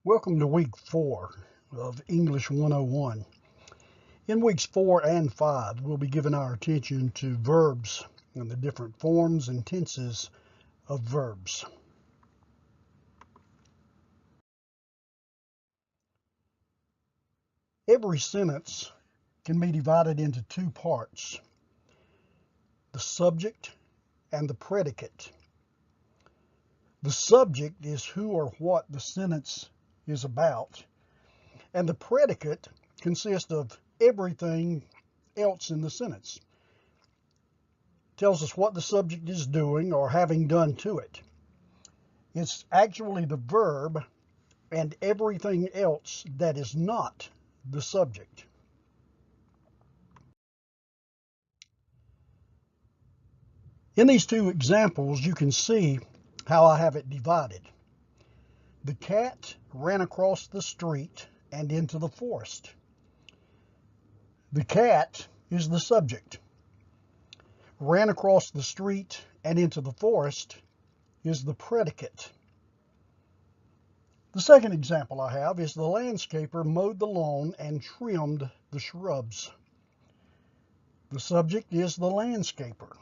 Welcome to week 4 of English 101. In weeks 4 and 5, we'll be giving our attention to verbs and the different forms and tenses of verbs. Every sentence can be divided into two parts, the subject and the predicate. The subject is who or what the sentence is about, and the predicate consists of everything else in the sentence. Tells us what the subject is doing or having done to it. It's actually the verb and everything else that is not the subject. In these two examples, you can see how I have it divided. The cat ran across the street and into the forest. The cat is the subject. Ran across the street and into the forest is the predicate. The second example I have is the landscaper mowed the lawn and trimmed the shrubs. The subject is the landscaper,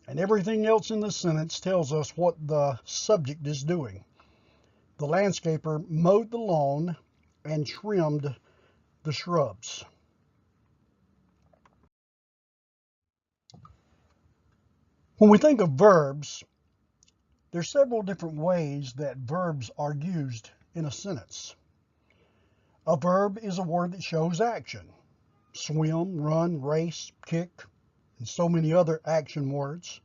and everything else in the sentence tells us what the subject is doing. The landscaper mowed the lawn and trimmed the shrubs. When we think of verbs, there's several different ways that verbs are used in a sentence. A verb is a word that shows action. Swim, run, race, kick, and so many other action words.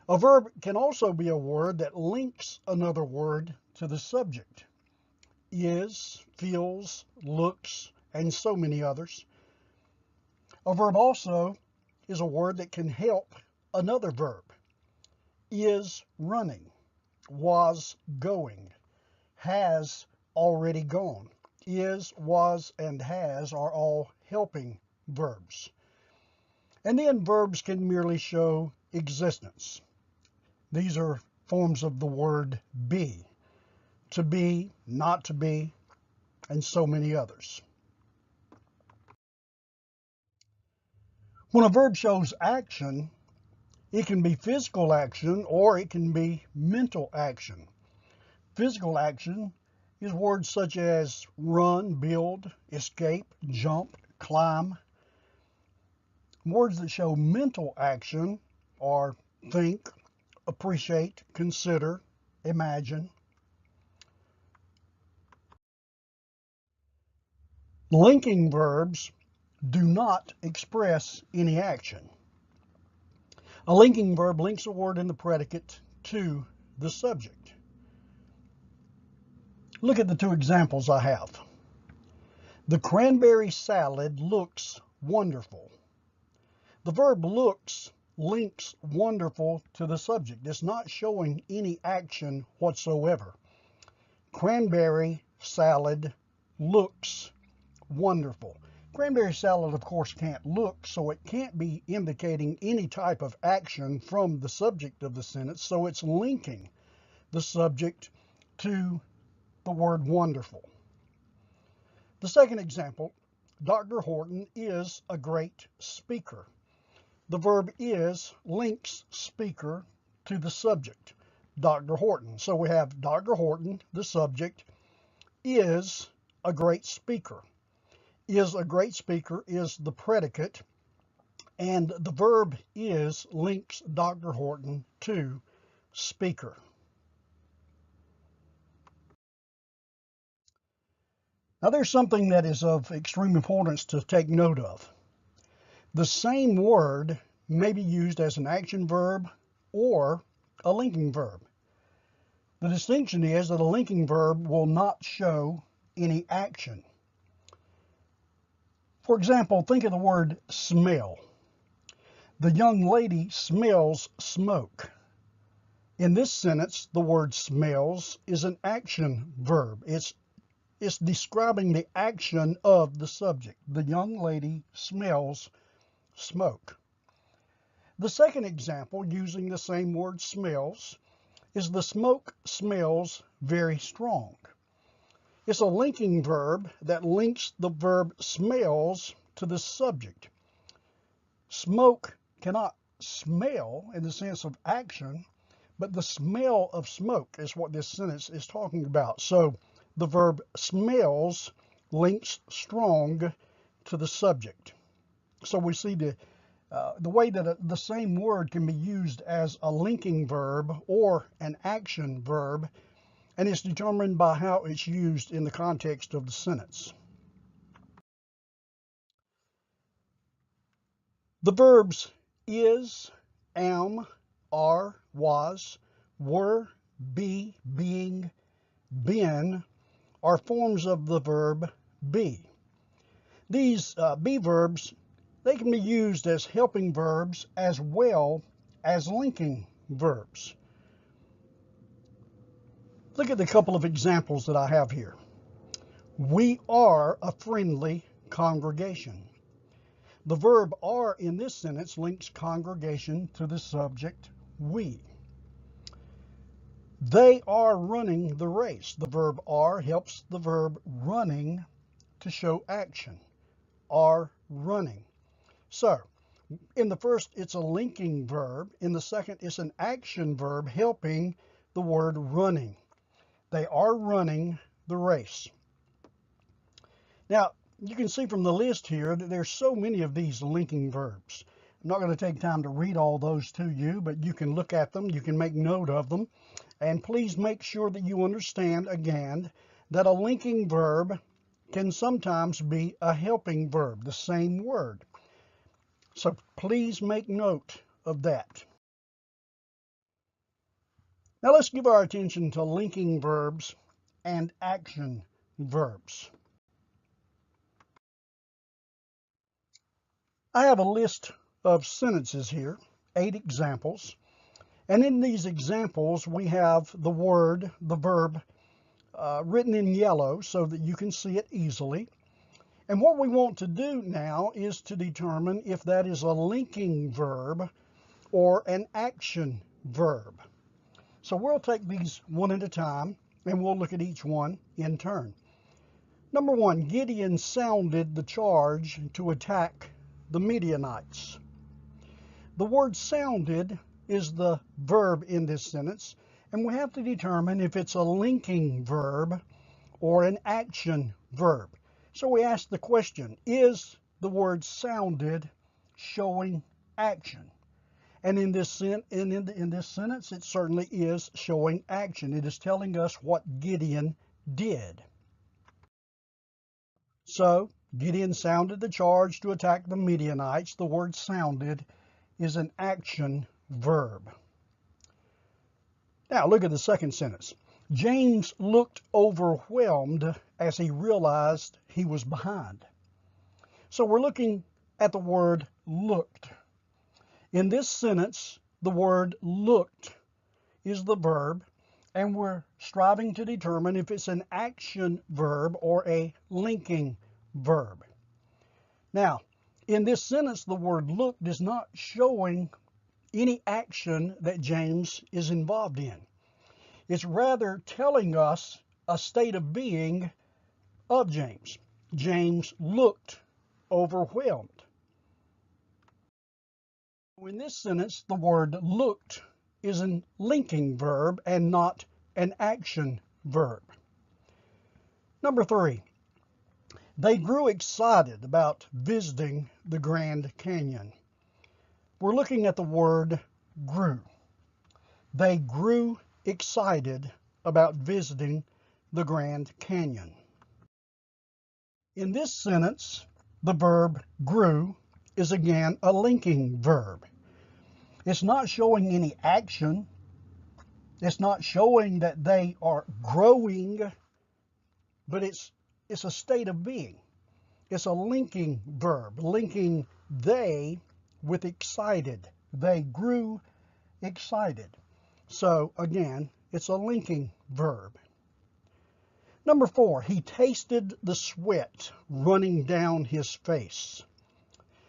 A verb can also be a word that links another word to the subject. Is, feels, looks, and so many others. A verb also is a word that can help another verb. Is running, was going, has already gone. Is, was, and has are all helping verbs. And then verbs can merely show existence. These are forms of the word be, to be, not to be, and so many others. When a verb shows action, it can be physical action or it can be mental action. Physical action is words such as run, build, escape, jump, climb. Words that show mental action are think, appreciate, consider, imagine. Linking verbs do not express any action. A linking verb links a word in the predicate to the subject. Look at the two examples I have. The cranberry salad looks wonderful. The verb looks links wonderful to the subject. It's not showing any action whatsoever. Cranberry salad looks wonderful. Cranberry salad, of course, can't look, so it can't be indicating any type of action from the subject of the sentence, so it's linking the subject to the word wonderful. The second example, Dr. Horton is a great speaker. The verb is links speaker to the subject, Dr. Horton. So we have Dr. Horton, the subject, is a great speaker. Is a great speaker is the predicate, and the verb is links Dr. Horton to speaker. Now there's something that is of extreme importance to take note of. The same word may be used as an action verb or a linking verb. The distinction is that a linking verb will not show any action. For example, think of the word smell. The young lady smells smoke. In this sentence, the word smells is an action verb. It's describing the action of the subject. The young lady smells smoke. The second example, using the same word smells, is the smoke smells very strong. It's a linking verb that links the verb smells to the subject. Smoke cannot smell in the sense of action, but the smell of smoke is what this sentence is talking about. So the verb smells links strong to the subject. So we see the way that the same word can be used as a linking verb or an action verb, and it's determined by how it's used in the context of the sentence. The verbs is, am, are, was, were, be, being, been are forms of the verb be. These be verbs, they can be used as helping verbs as well as linking verbs. Look at the couple of examples that I have here. We are a friendly congregation. The verb are in this sentence links congregation to the subject we. They are running the race. The verb are helps the verb running to show action. Are running. So, in the first, it's a linking verb. In the second, it's an action verb helping the word running. They are running the race. Now, you can see from the list here that there's so many of these linking verbs. I'm not going to take time to read all those to you, but you can look at them, you can make note of them, and please make sure that you understand, again, that a linking verb can sometimes be a helping verb, the same word. So please make note of that. Now let's give our attention to linking verbs and action verbs. I have a list of sentences here, 8 examples, and in these examples we have the word, the verb, written in yellow so that you can see it easily. And what we want to do now is to determine if that is a linking verb or an action verb. So we'll take these one at a time, and we'll look at each one in turn. Number 1, Gideon sounded the charge to attack the Midianites. The word sounded is the verb in this sentence, and we have to determine if it's a linking verb or an action verb. So we ask the question, is the word sounded showing action? And in this sentence, it certainly is showing action. It is telling us what Gideon did. So, Gideon sounded the charge to attack the Midianites. The word sounded is an action verb. Now, look at the second sentence. James looked overwhelmed as he realized he was behind. So we're looking at the word looked. In this sentence, the word looked is the verb, and we're striving to determine if it's an action verb or a linking verb. Now, in this sentence, the word looked is not showing any action that James is involved in. It's rather telling us a state of being of James. James looked overwhelmed. In this sentence, the word looked is a linking verb and not an action verb. Number 3, they grew excited about visiting the Grand Canyon. We're looking at the word grew. They grew excited about visiting the Grand Canyon. In this sentence, the verb grew is again a linking verb. It's not showing any action. It's not showing that they are growing, but it's a state of being. It's a linking verb, linking they with excited. They grew excited. So again, it's a linking verb. Number 4, he tasted the sweat running down his face.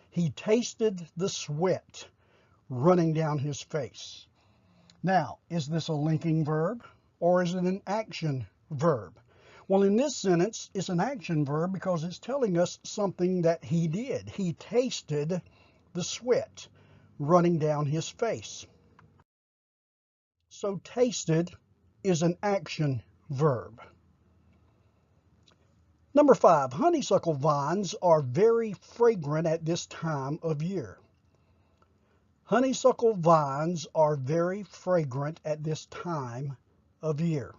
He tasted the sweat running down his face. Now, is this a linking verb or is it an action verb? Well, in this sentence, it's an action verb because it's telling us something that he did. He tasted the sweat running down his face. So tasted is an action verb. Number 5, honeysuckle vines are very fragrant at this time of year. Honeysuckle vines are very fragrant at this time of year.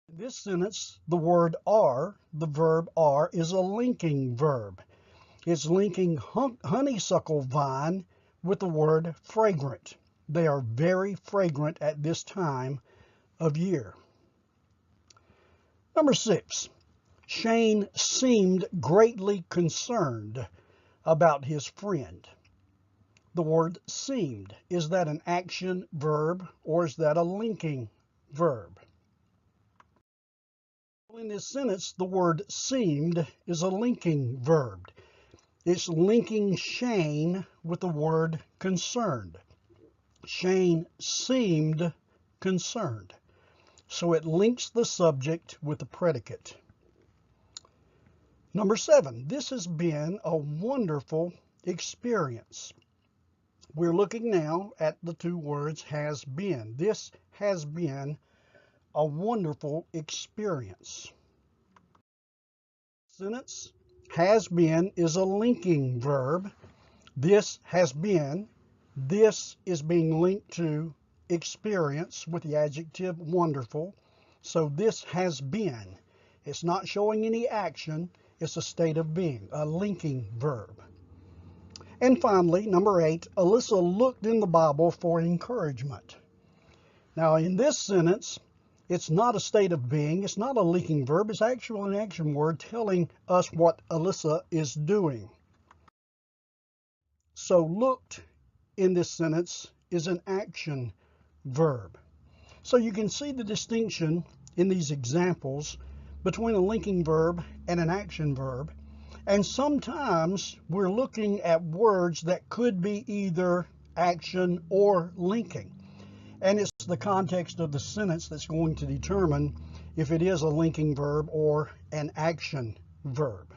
In this sentence, the word are, the verb are, is a linking verb. It's linking honeysuckle vine with the word fragrant. They are very fragrant at this time of year. Number 6, Shane seemed greatly concerned about his friend. The word seemed, is that an action verb or is that a linking verb? In this sentence, the word seemed is a linking verb. It's linking Shane with the word concerned. Shane seemed concerned. So it links the subject with the predicate. Number 7, this has been a wonderful experience. We're looking now at the two words has been. This has been a wonderful experience. Sentence, has been is a linking verb. This has been. This is being linked to experience with the adjective wonderful. So this has been. It's not showing any action. It's a state of being, a linking verb. And finally, number 8, Alyssa looked in the Bible for encouragement. Now in this sentence, it's not a state of being, it's not a linking verb, it's actually an action word telling us what Alyssa is doing. So looked in this sentence is an action verb. So you can see the distinction in these examples between a linking verb and an action verb. And sometimes we're looking at words that could be either action or linking. And it's the context of the sentence that's going to determine if it is a linking verb or an action verb.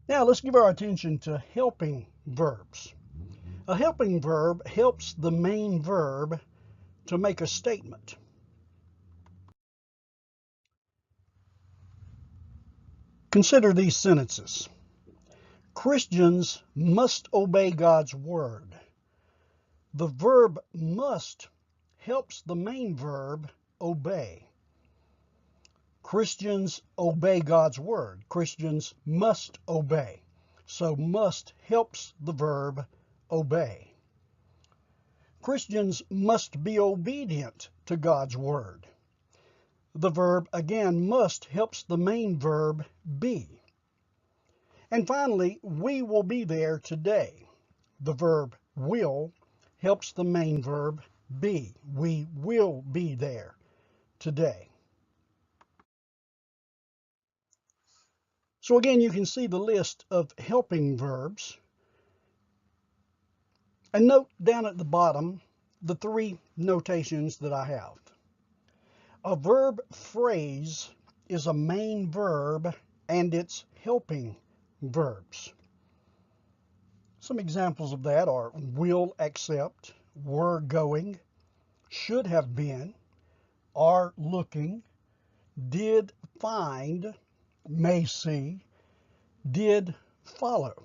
Now let's give our attention to helping verbs. A helping verb helps the main verb to make a statement. Consider these sentences. Christians must obey God's word. The verb must helps the main verb obey. Christians obey God's word. Christians must obey. So must helps the verb obey. Christians must be obedient to God's word. The verb, again, must helps the main verb be. And finally, we will be there today. The verb will helps the main verb be. We will be there today. So again, you can see the list of helping verbs. And note down at the bottom the 3 notations that I have. A verb phrase is a main verb and it's helping verbs. Some examples of that are will accept, were going, should have been, are looking, did find, may see, did follow.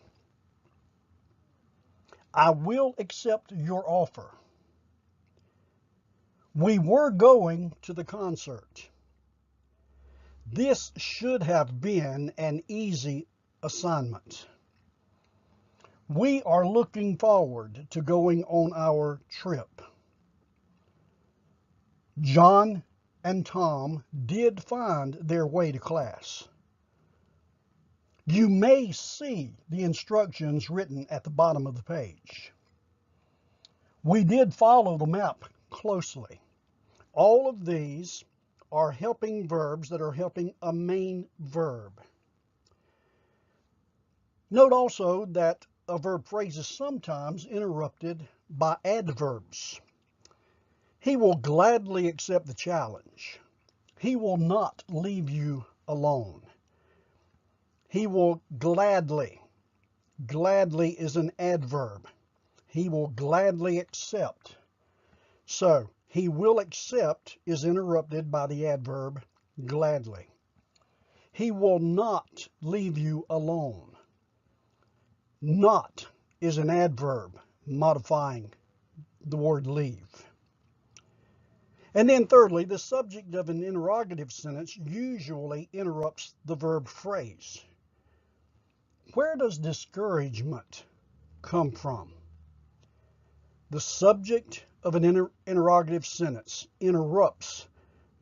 I will accept your offer. We were going to the concert. This should have been an easy assignment. We are looking forward to going on our trip. John and Tom did find their way to class. You may see the instructions written at the bottom of the page. We did follow the map closely. All of these are helping verbs that are helping a main verb. Note also that a verb phrase is sometimes interrupted by adverbs. He will gladly accept the challenge. He will not leave you alone. He will gladly. Gladly is an adverb. He will gladly accept. So, he will accept is interrupted by the adverb gladly. He will not leave you alone. Not is an adverb modifying the word leave. And then thirdly, the subject of an interrogative sentence usually interrupts the verb phrase. Where does discouragement come from? The subject of an interrogative sentence interrupts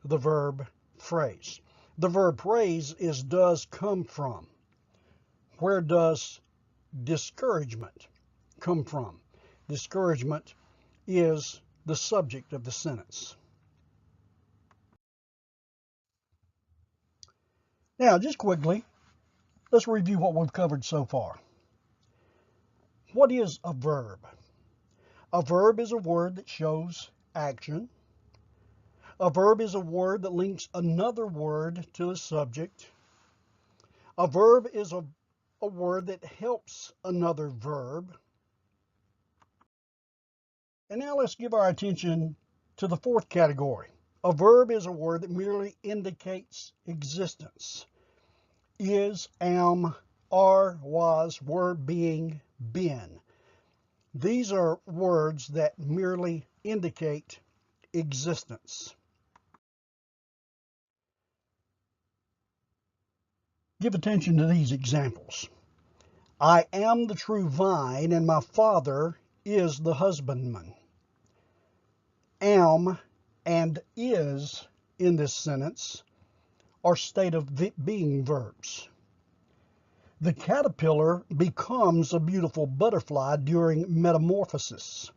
the verb phrase. The verb phrase is does come from. Where does discouragement come from? Discouragement is the subject of the sentence. Now, just quickly, let's review what we've covered so far. What is a verb? A verb is a word that shows action. A verb is a word that links another word to the subject. A verb is a word that helps another verb. And now let's give our attention to the fourth category. A verb is a word that merely indicates existence. Is, am, are, was, were, being, been. These are words that merely indicate existence. Give attention to these examples. I am the true vine, and my Father is the husbandman. Am and is in this sentence are state of being verbs. The caterpillar becomes a beautiful butterfly during metamorphosis.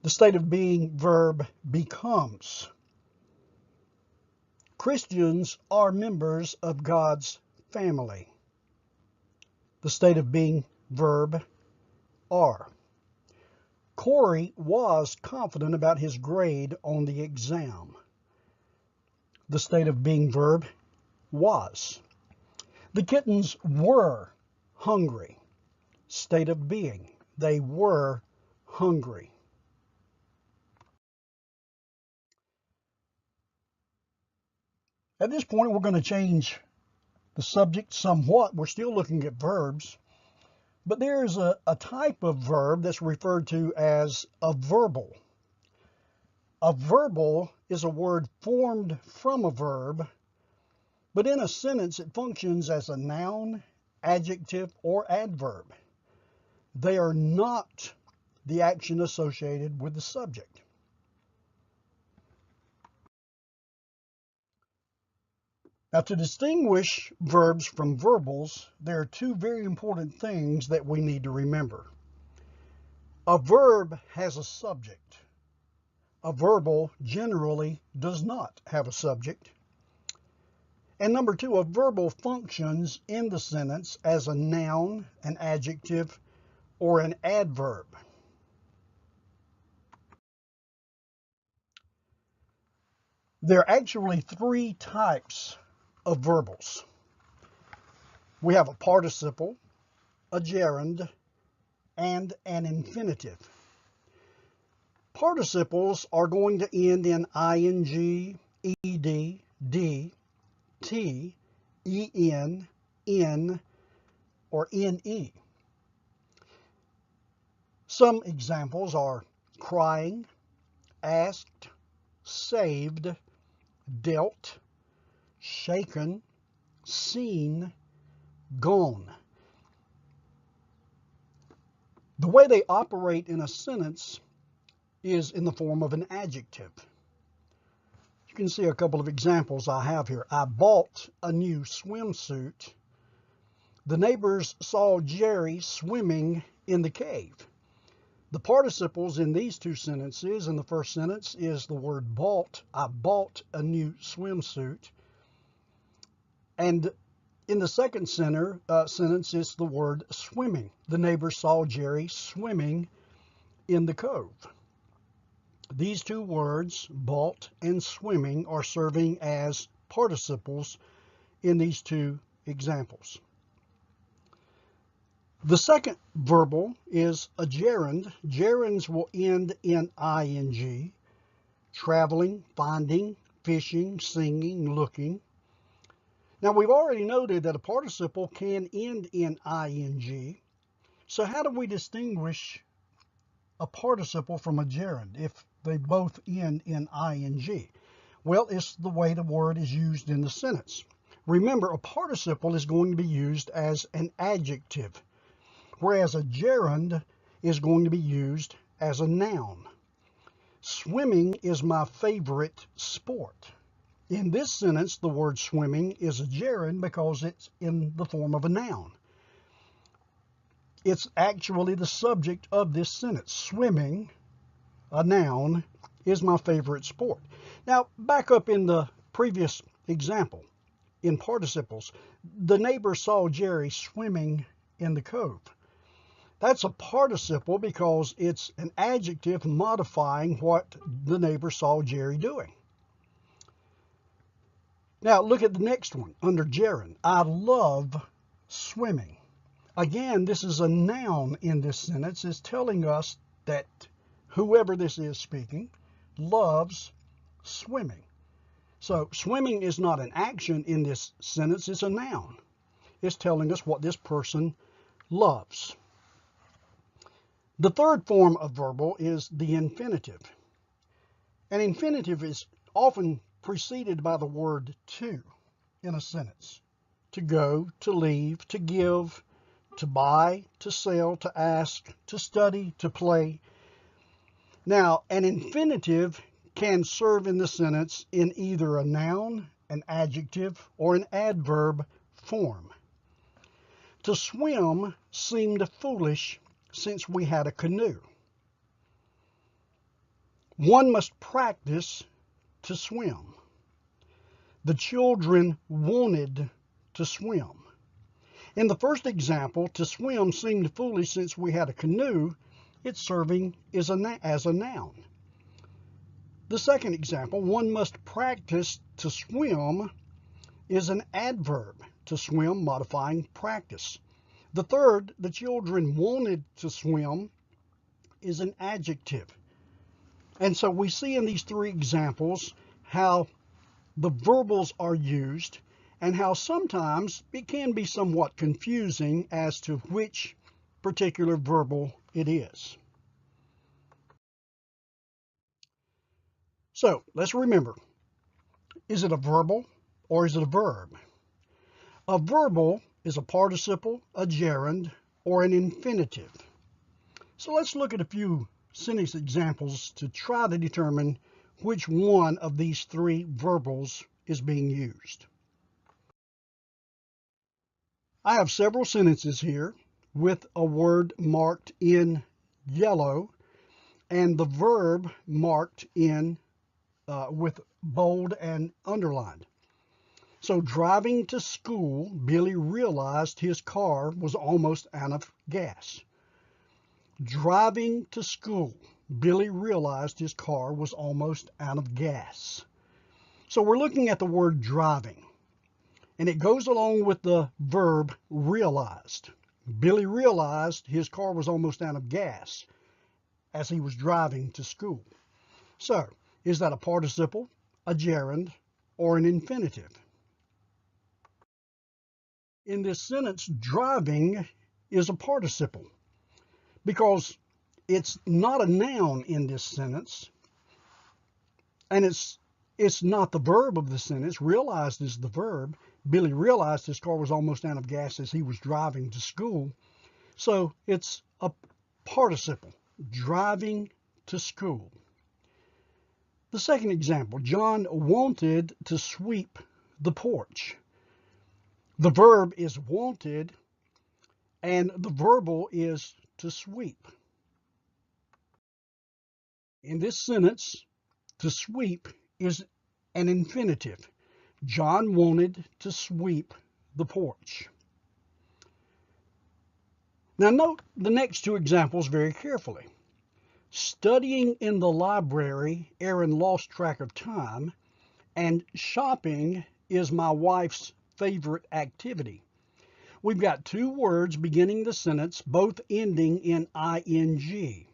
The state of being verb becomes. Christians are members of God's family. The state of being verb are. Corey was confident about his grade on the exam. The state of being verb was. The kittens were hungry. State of being. They were hungry. At this point, we're going to change the subject somewhat. We're still looking at verbs, but there's a type of verb that's referred to as a verbal. A verbal is a word formed from a verb, but in a sentence it functions as a noun, adjective, or adverb. They are not the action associated with the subject. Now, to distinguish verbs from verbals, there are two very important things that we need to remember. A verb has a subject. A verbal generally does not have a subject. And number two, a verbal functions in the sentence as a noun, an adjective, or an adverb. There are actually three types of verbals. We have a participle, a gerund, and an infinitive. Participles are going to end in ing, ed, d, t, en, n, or ne. Some examples are crying, asked, saved, dealt, shaken, seen, gone. The way they operate in a sentence is in the form of an adjective. You can see a couple of examples I have here. I bought a new swimsuit. The neighbors saw Jerry swimming in the cave. The participles in these two sentences, in the first sentence, is the word bought. I bought a new swimsuit. And in the second sentence, it's the word swimming. The neighbors saw Jerry swimming in the cove. These two words, bought and swimming, are serving as participles in these two examples. The second verbal is a gerund. Gerunds will end in ing. Traveling, finding, fishing, singing, looking. Now, we've already noted that a participle can end in ing. So how do we distinguish a participle from a gerund if they both end in ing? Well, it's the way the word is used in the sentence. Remember, a participle is going to be used as an adjective, whereas a gerund is going to be used as a noun. Swimming is my favorite sport. In this sentence, the word swimming is a gerund because it's in the form of a noun. It's actually the subject of this sentence. Swimming, a noun, is my favorite sport. Now, back up in the previous example, in participles, the neighbor saw Jerry swimming in the cove. That's a participle because it's an adjective modifying what the neighbor saw Jerry doing. Now, look at the next one under gerund. I love swimming. Again, this is a noun in this sentence. It's telling us that whoever this is speaking loves swimming. So swimming is not an action in this sentence. It's a noun. It's telling us what this person loves. The third form of verbal is the infinitive. An infinitive is often preceded by the word to in a sentence. To go, to leave, to give, to buy, to sell, to ask, to study, to play. Now, an infinitive can serve in the sentence in either a noun, an adjective, or an adverb form. To swim seemed foolish since we had a canoe. One must practice to swim. The children wanted to swim. In the first example, to swim seemed foolish since we had a canoe. It's serving as a noun. The second example, one must practice to swim, is an adverb. To swim modifying practice. The third, the children wanted to swim, is an adjective. And so we see in these three examples how the verbals are used and how sometimes it can be somewhat confusing as to which particular verbal it is. So let's remember, is it a verbal or is it a verb? A verbal is a participle, a gerund, or an infinitive. So let's look at a few sentence examples to try to determine which one of these three verbals is being used. I have several sentences here with a word marked in yellow and the verb marked in with bold and underlined. So driving to school, Billy realized his car was almost out of gas. Driving to school, Billy realized his car was almost out of gas. So we're looking at the word driving, and it goes along with the verb realized. Billy realized his car was almost out of gas as he was driving to school. So, is that a participle, a gerund, or an infinitive? In this sentence, driving is a participle because it's not a noun in this sentence, and it's not the verb of the sentence. Realized is the verb. Billy realized his car was almost out of gas as he was driving to school. So it's a participle, driving to school. The second example, John wanted to sweep the porch. The verb is wanted, and the verbal is to sweep. In this sentence, to sweep is an infinitive. John wanted to sweep the porch. Now note the next two examples very carefully. Studying in the library, Aaron lost track of time, and shopping is my wife's favorite activity. We've got two words beginning the sentence, both ending in ing.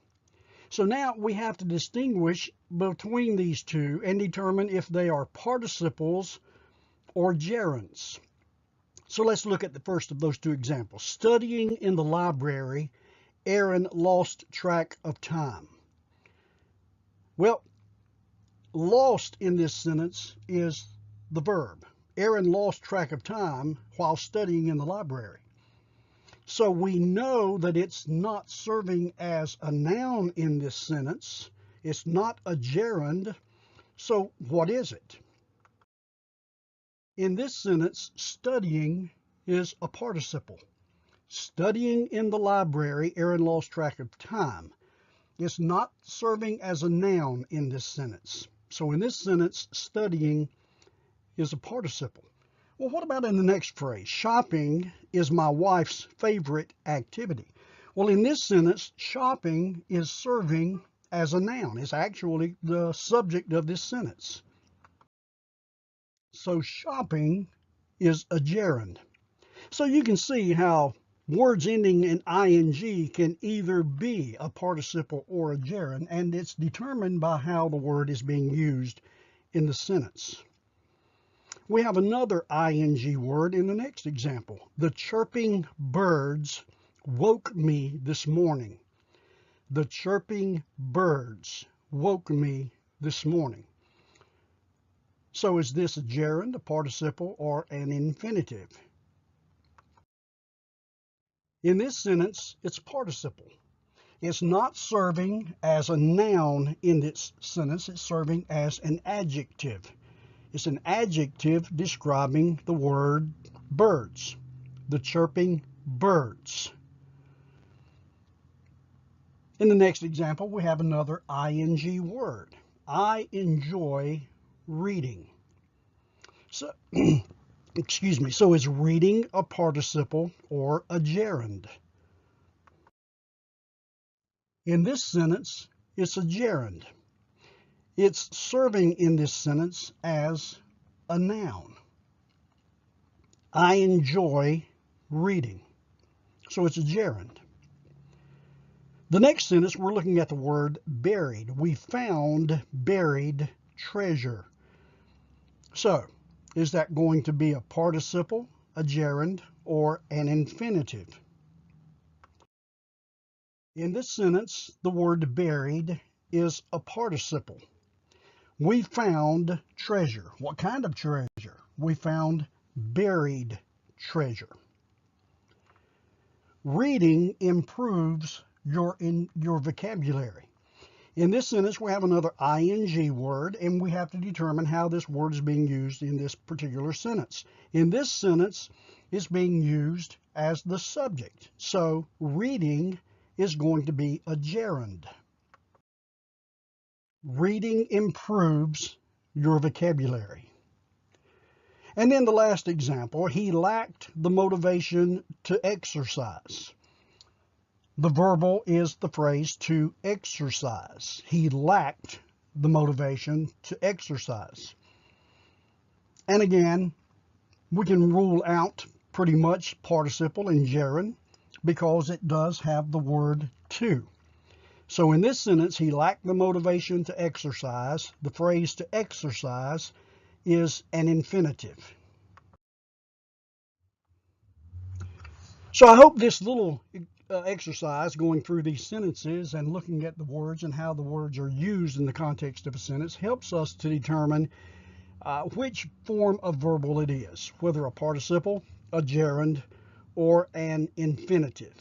So now we have to distinguish between these two and determine if they are participles or gerunds. So let's look at the first of those two examples. Studying in the library, Aaron lost track of time. Well, lost in this sentence is the verb. Aaron lost track of time while studying in the library. So we know that it's not serving as a noun in this sentence. It's not a gerund. So what is it? In this sentence, studying is a participle. Studying in the library, Aaron lost track of time. It's not serving as a noun in this sentence. So in this sentence, studying is a participle. Well, what about in the next phrase? Shopping is my wife's favorite activity. Well, in this sentence, shopping is serving as a noun. It's actually the subject of this sentence. So shopping is a gerund. So you can see how words ending in ing can either be a participle or a gerund, and it's determined by how the word is being used in the sentence. We have another ing word in the next example. The chirping birds woke me this morning. The chirping birds woke me this morning. So is this a gerund, a participle, or an infinitive? In this sentence, it's a participle. It's not serving as a noun in this sentence. It's serving as an adjective. It's an adjective describing the word birds, the chirping birds. In the next example, we have another ing word. I enjoy reading. So, excuse me, so is reading a participle or a gerund? In this sentence, it's a gerund. It's serving in this sentence as a noun. I enjoy reading. So it's a gerund. The next sentence, we're looking at the word buried. We found buried treasure. So, is that going to be a participle, a gerund, or an infinitive? In this sentence, the word buried is a participle. We found treasure. What kind of treasure? We found buried treasure. Reading improves your vocabulary. In this sentence, we have another ing word, and we have to determine how this word is being used in this particular sentence. In this sentence, it's being used as the subject. So reading is going to be a gerund. Reading improves your vocabulary. And then the last example, he lacked the motivation to exercise. The verbal is the phrase to exercise. He lacked the motivation to exercise. And again, we can rule out pretty much participle and gerund because it does have the word to. So in this sentence, he lacked the motivation to exercise. The phrase to exercise is an infinitive. So I hope this little exercise going through these sentences and looking at the words and how the words are used in the context of a sentence helps us to determine which form of verbal it is, whether a participle, a gerund, or an infinitive.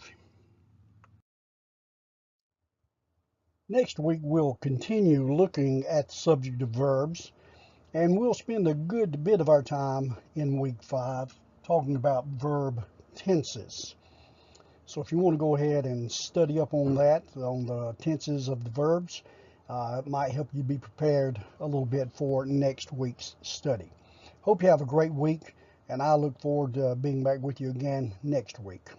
Next week, we'll continue looking at the subject of verbs, and we'll spend a good bit of our time in week 5 talking about verb tenses. So if you want to go ahead and study up on that, on the tenses of the verbs, it might help you be prepared a little bit for next week's study. Hope you have a great week, and I look forward to being back with you again next week.